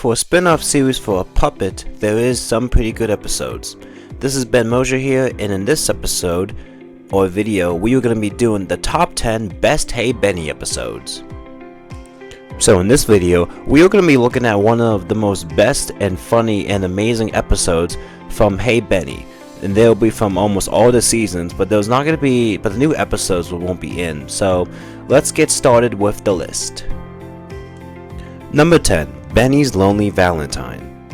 For a spin-off series for a puppet, there is some pretty good episodes. This is Ben Mosier here, and in this episode, or video, we are going to be doing the top 10 best Hey Benny episodes. So in this video, we are going to be looking at one of the most best and funny and amazing episodes from Hey Benny. And they'll be from almost all the seasons, but there's not going to be, but the new episodes won't be in. So let's get started with the list. Number 10. Benny's Lonely Valentine.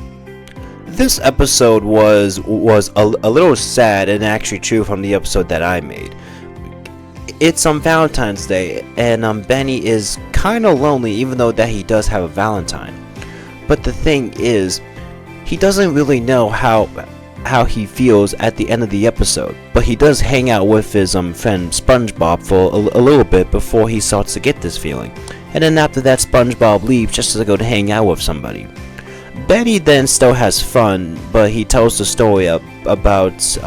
This episode was a little sad and actually true from the episode that I made. It's on Valentine's Day, and Benny is kind of lonely, even though that he does have a Valentine. But the thing is, he doesn't really know how he feels at the end of the episode. But he does hang out with his friend SpongeBob for a little bit before he starts to get this feeling. And then after that, SpongeBob leaves just to go to hang out with somebody. Benny then still has fun, but he tells the story about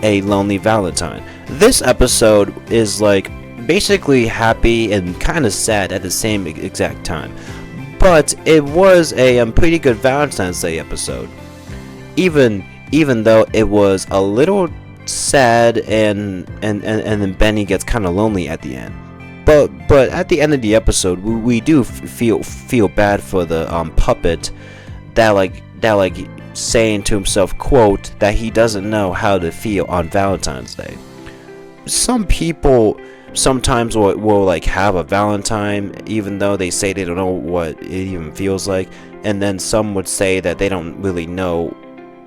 a lonely Valentine. This episode is like basically happy and kind of sad at the same exact time. But it was a pretty good Valentine's Day episode. Even though it was a little sad and then Benny gets kind of lonely at the end. But at the end of the episode, we do feel bad for the puppet that saying to himself, quote, that he doesn't know how to feel on Valentine's Day. Some people sometimes will like have a Valentine even though they say they don't know what it even feels like, and then some would say that they don't really know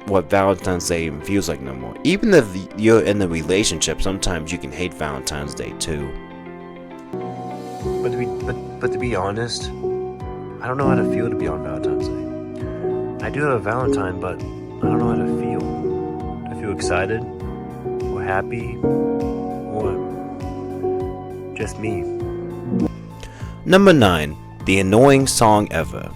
what Valentine's Day even feels like no more. Even if you're in a relationship, sometimes you can hate Valentine's Day too. But to be honest, I don't know how to feel to be on Valentine's Day. I do have a Valentine, but I don't know how to feel. I feel excited, or happy, or just me. Number 9. The annoying song ever.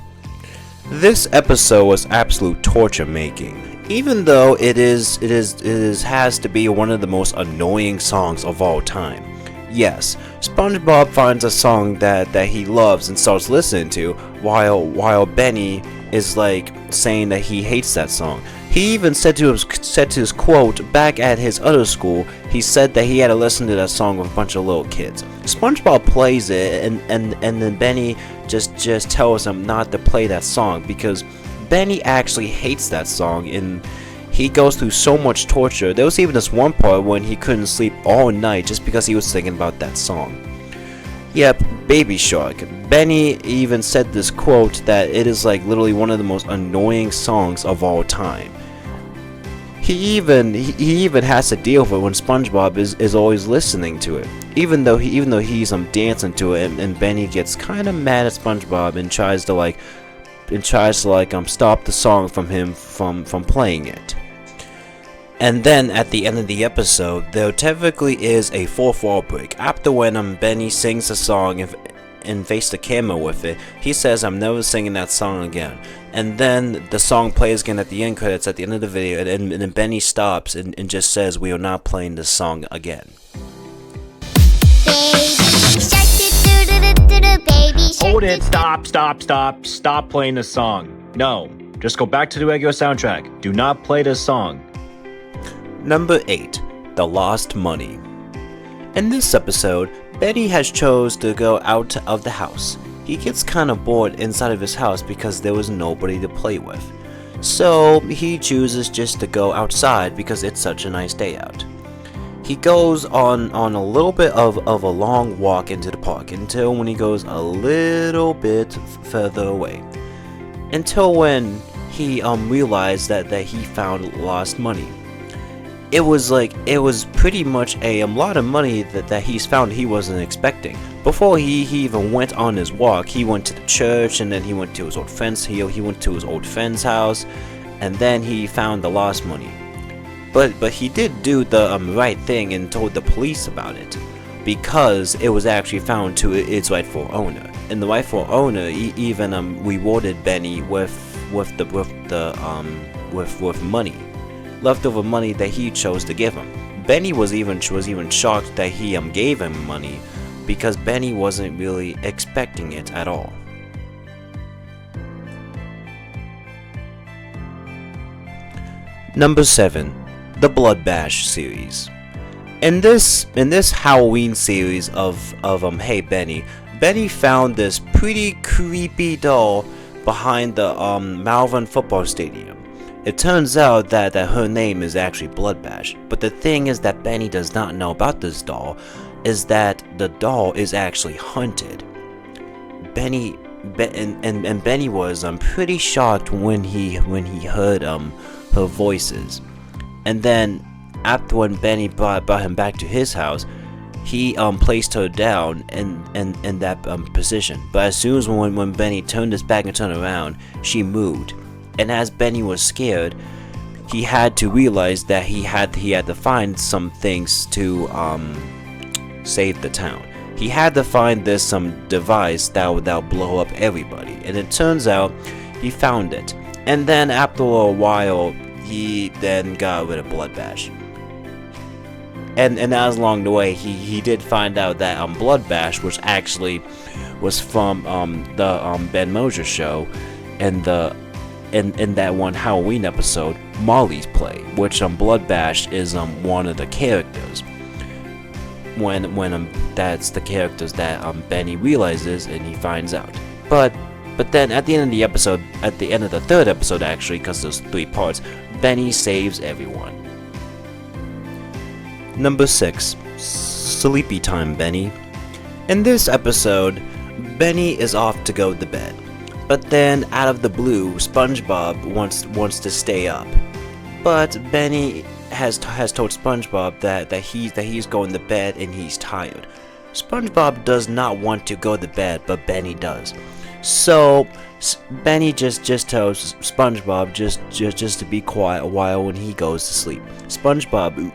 This episode was absolute torture making. Even though it has to be one of the most annoying songs of all time. Yes, SpongeBob finds a song that he loves and starts listening to, while Benny is like saying that he hates that song. He even said to his quote back at his other school, he said that he had to listen to that song with a bunch of little kids. SpongeBob plays it, and then Benny just tells him not to play that song because Benny actually hates that song, and he goes through so much torture. There was even this one part when he couldn't sleep all night just because he was thinking about that song. Yep, Baby Shark. Benny even said this quote that it is like literally one of the most annoying songs of all time. He even has to deal with it when SpongeBob is always listening to it. Even though he's dancing to it, and Benny gets kind of mad at SpongeBob and tries to stop the song from him from playing it. And then at the end of the episode, there typically is a fourth wall break. After when Benny sings the song and face the camera with it, he says, "I'm never singing that song again." And then the song plays again at the end credits at the end of the video, and then Benny stops and just says, "We are not playing this song again." Hold it, stop playing this song. No, just go back to the regular soundtrack. Do not play this song. Number 8. The Lost Money. In this episode, Benny has chose to go out of the house. He gets kind of bored inside of his house because there was nobody to play with. So he chooses just to go outside because it's such a nice day out. He goes on a little bit of a long walk into the park until when he goes a little bit further away. Until when he realized that he found lost money. It was pretty much a lot of money that he's found he wasn't expecting. Before he even went on his walk, he went to the church, and then he went to his old friend's he went to his old friend's house, and then he found the lost money. But he did do the right thing and told the police about it, because it was actually found to its rightful owner, and the rightful owner even rewarded Benny with money, leftover money that he chose to give him. Benny was even shocked that he gave him money, because Benny wasn't really expecting it at all. Number 7. The Blood Bash series. In this Halloween series of Hey Benny, Benny found this pretty creepy doll behind the Malvern football stadium. It turns out that her name is actually Blood Bash, but the thing is that Benny does not know about this doll is that the doll is actually haunted. Benny was pretty shocked when he heard her voices, and then after when Benny brought him back to his house, he placed her down in that position. But as soon as when Benny turned his back and turned around, she moved. And as Benny was scared, he had to realize that he had to find some things to save the town. He had to find this device that would blow up everybody. And it turns out he found it. And then after a while, he then got rid of Blood Bash. And as along the way, he did find out that Blood Bash, which actually was from the Ben Mosier show, and in that one Halloween episode, Molly's Play, which Blood Bash is one of the characters. When that's the characters that Benny realizes and he finds out. But then at the end of the episode, at the end of the third episode actually, because there's 3 parts, Benny saves everyone. Number 6. Sleepy Time Benny. In this episode, Benny is off to go to bed. But then, out of the blue, SpongeBob wants to stay up. But Benny has told SpongeBob that he's going to bed and he's tired. SpongeBob does not want to go to bed, but Benny does. So Benny just tells SpongeBob just to be quiet a while when he goes to sleep. SpongeBob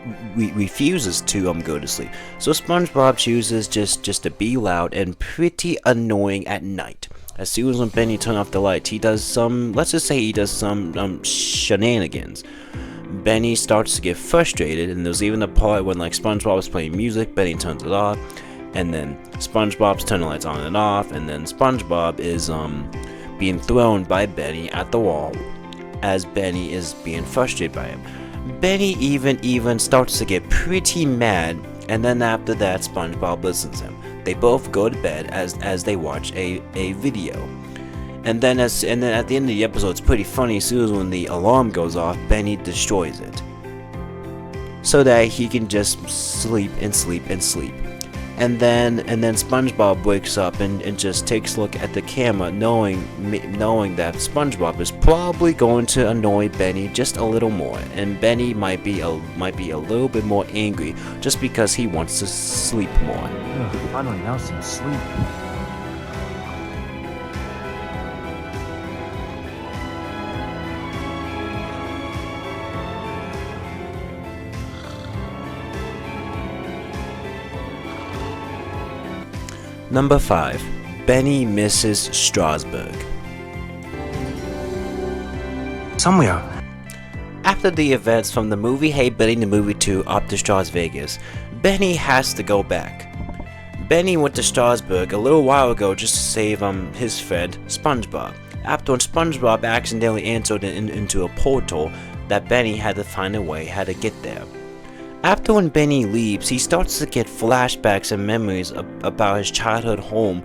refuses to go to sleep. So SpongeBob chooses just to be loud and pretty annoying at night. As soon as when Benny turns off the lights, he does some shenanigans. Benny starts to get frustrated, and there's even a part when SpongeBob is playing music, Benny turns it off, and then SpongeBob's turning the lights on and off, and then SpongeBob is being thrown by Benny at the wall as Benny is being frustrated by him. Benny even starts to get pretty mad, and then after that SpongeBob listens to him. They both go to bed as they watch a video. And then at the end of the episode, it's pretty funny. As soon as when the alarm goes off, Benny destroys it, so that he can just sleep and sleep and sleep. And then SpongeBob wakes up and just takes a look at the camera, knowing that SpongeBob is probably going to annoy Benny just a little more, and Benny might be a little bit more angry just because he wants to sleep more. Finally, now some sleep. Number 5. Benny misses Strasbourg. Somewhere. After the events from the movie Hey Benny the Movie 2 up to Stras Vegas, Benny has to go back. Benny went to Strasbourg a little while ago just to save his friend SpongeBob. After SpongeBob accidentally entered into a portal that Benny had to find a way how to get there. After when Benny leaves, he starts to get flashbacks and memories about his childhood home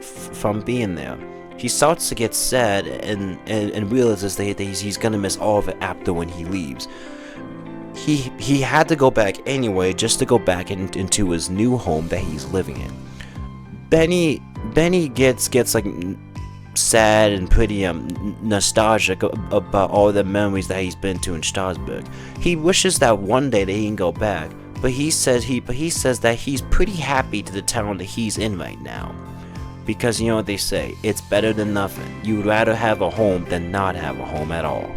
from being there. He starts to get sad and realizes that he's gonna miss all of it after when he leaves. He had to go back anyway, just to go back into his new home that he's living in. Benny gets sad and pretty nostalgic about all the memories that he's been to in Strasbourg. He wishes that one day that he can go back, but he says that he's pretty happy to the town that he's in right now. Because you know what they say, it's better than nothing. You would rather have a home than not have a home at all.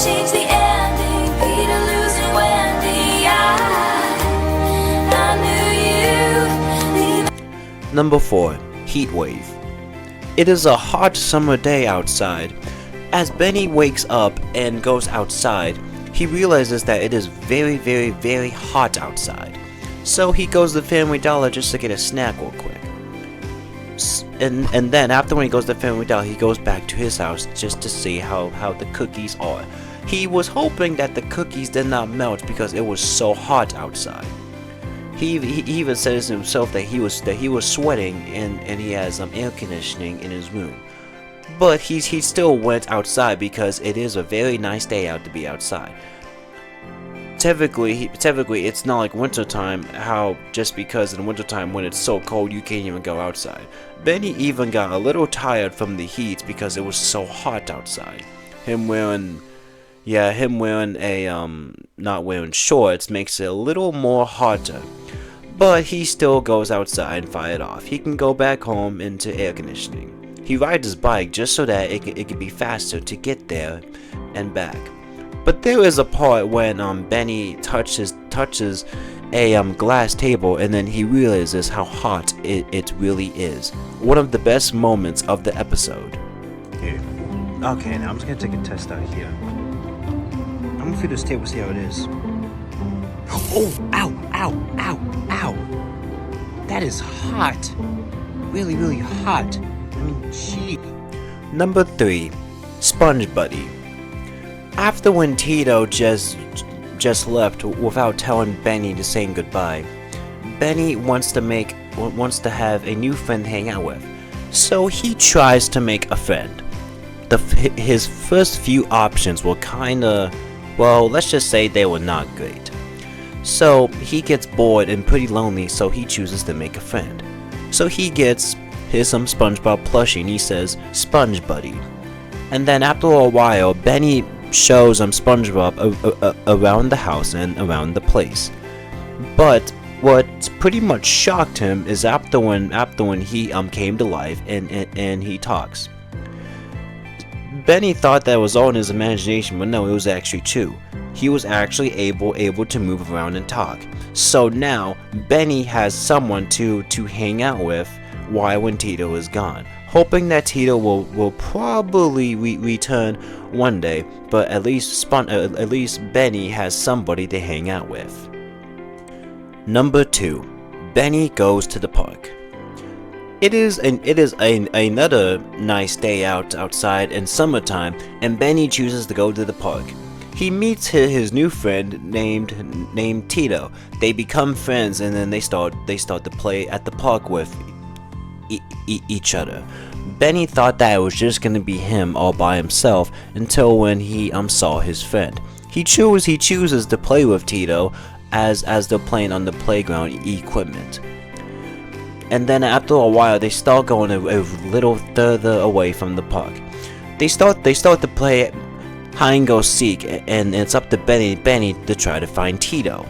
Change the ending, Peter losing Wendy. I knew you. Number 4. Heat Wave. It is a hot summer day outside. As Benny wakes up and goes outside, he realizes that it is very, very, very hot outside. So he goes to Family Dollar just to get a snack real quick. And then after when he goes to Family Dollar, he goes back to his house just to see how the cookies are. He was hoping that the cookies did not melt because it was so hot outside. He even says himself that he was sweating and he has air conditioning in his room. But he still went outside because it is a very nice day out to be outside. Typically it's not like wintertime, how just because in wintertime when it's so cold you can't even go outside. Benny even got a little tired from the heat because it was so hot outside. Him wearing a not wearing shorts makes it a little more hotter. But he still goes outside and fire it off. He can go back home into air conditioning. He rides his bike just so that it could be faster to get there and back. But there is a part when Benny touches a glass table and then he realizes how hot it really is. One of the best moments of the episode. Here. Okay, now I'm just gonna take a test out here. I'm gonna feel this table, see how it is. Oh, ow, ow, ow, ow. That is hot. Really, really hot. I mean, gee. Number 3, Sponge Buddy. After when Tito just left without telling Benny to say goodbye, Benny wants to have a new friend to hang out with. So he tries to make a friend. His first few options were kinda, well, let's just say they were not great. So he gets bored and pretty lonely, so he chooses to make a friend. So he gets his SpongeBob plushie and he says, "Sponge Buddy." And then after a while, Benny shows SpongeBob around the house and around the place. But what pretty much shocked him is after when he came to life and he talks. Benny thought that was all in his imagination, but no, it was actually true. He was actually able to move around and talk. So now Benny has someone to hang out with while when Tito is gone, hoping that Tito will probably return one day, but at least Benny has somebody to hang out with. Number 2, Benny goes to the park. It is another nice day outside in summertime, and Benny chooses to go to the park. He meets his new friend named Tito. They become friends, and then they start to play at the park with each other. Benny thought that it was just gonna be him all by himself until when he saw his friend. He chooses to play with Tito as they're playing on the playground equipment. And then after a while, they start going a little further away from the park. They start to play hide and go seek, and it's up to Benny to try to find Tito.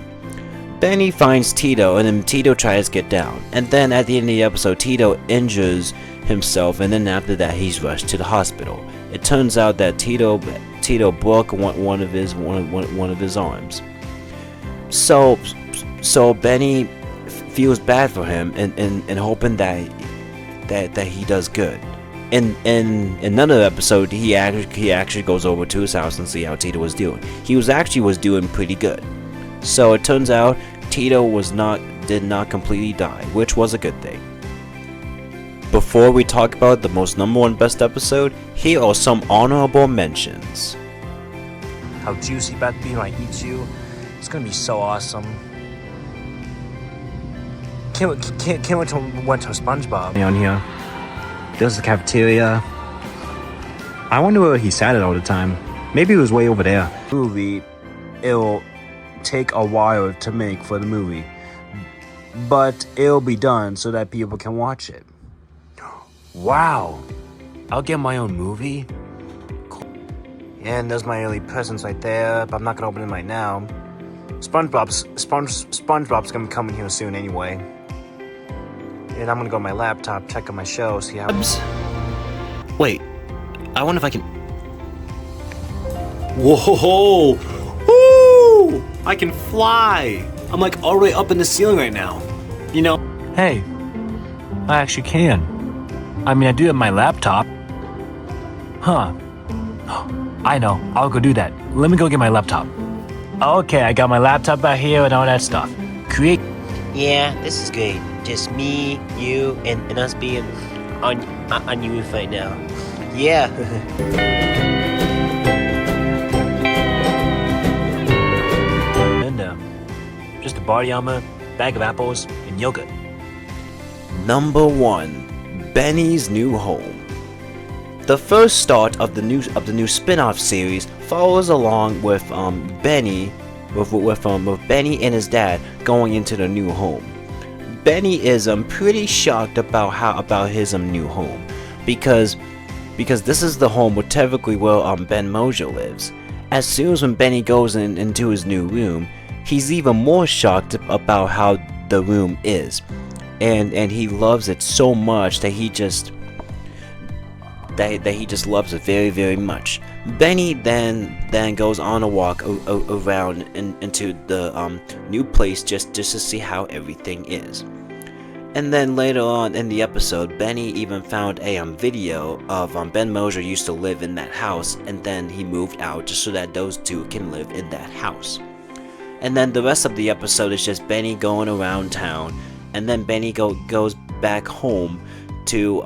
Benny finds Tito, and then Tito tries to get down. And then at the end of the episode, Tito injures himself, and then after that, he's rushed to the hospital. It turns out that Tito broke one of his arms. So Benny feels bad for him and hoping that he does good. In another episode, he actually goes over to his house and see how Tito was doing. He was doing pretty good. So it turns out Tito did not completely die, which was a good thing. Before we talk about the most #1 best episode, here are some honorable mentions. How juicy about to be when I eat you. It's gonna be so awesome. Can't wait till we went to SpongeBob. Down here. There's the cafeteria. I wonder where he sat it all the time. Maybe it was way over there. Movie, it'll take a while to make for the movie, but it'll be done so that people can watch it. Wow, I'll get my own movie. Yeah, and there's my early presents right there, but I'm not gonna open them right now. SpongeBob's gonna be coming here soon anyway. And I'm gonna go on my laptop, check on my show, see how. Wait, I wonder if I can. Whoa! Woo! I can fly! I'm like all the way up in the ceiling right now. You know? Hey, I actually can. I mean, I do have my laptop. Huh. I know, I'll go do that. Let me go get my laptop. Okay, I got my laptop out here and all that stuff. Create. Yeah, this is great. Just me, you, and us being on your roof right now. Yeah. And just a body armor, bag of apples, and yogurt. Number 1, Benny's New Home. The first start of the new spin-off series follows along with Benny with Benny and his dad going into the new home. Benny is pretty shocked about his new home because this is the home where typically Ben Mojo lives. As soon as when Benny goes into his new room, he's even more shocked about how the room is, and he loves it so much that he just loves it very, very much. Benny then goes on a walk around into the new place just to see how everything is. And then later on in the episode, Benny even found a video of Ben Moser used to live in that house, and then he moved out just so that those two can live in that house. And then the rest of the episode is just Benny going around town, and then Benny goes back home to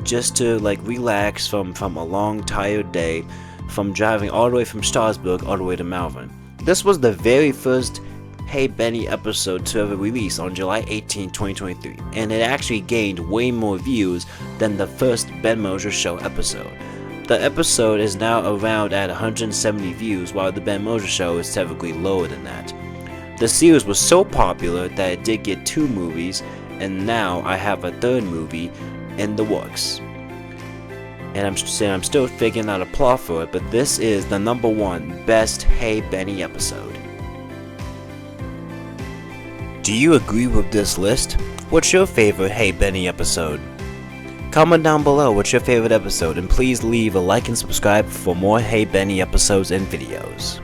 just to like relax from a long tired day from driving all the way from Strasbourg all the way to Malvern. This was the very first Hey Benny episode to ever release on July 18, 2023, and it actually gained way more views than the first Ben Moser Show episode. The episode is now around at 170 views, while the Ben Moser Show is typically lower than that. The series was so popular that it did get 2 movies, and now I have a 3rd movie in the works. And I'm still figuring out a plot for it, but this is the number 1 best Hey Benny episode. Do you agree with this list? What's your favorite Hey Benny episode? Comment down below what's your favorite episode, and please leave a like and subscribe for more Hey Benny episodes and videos.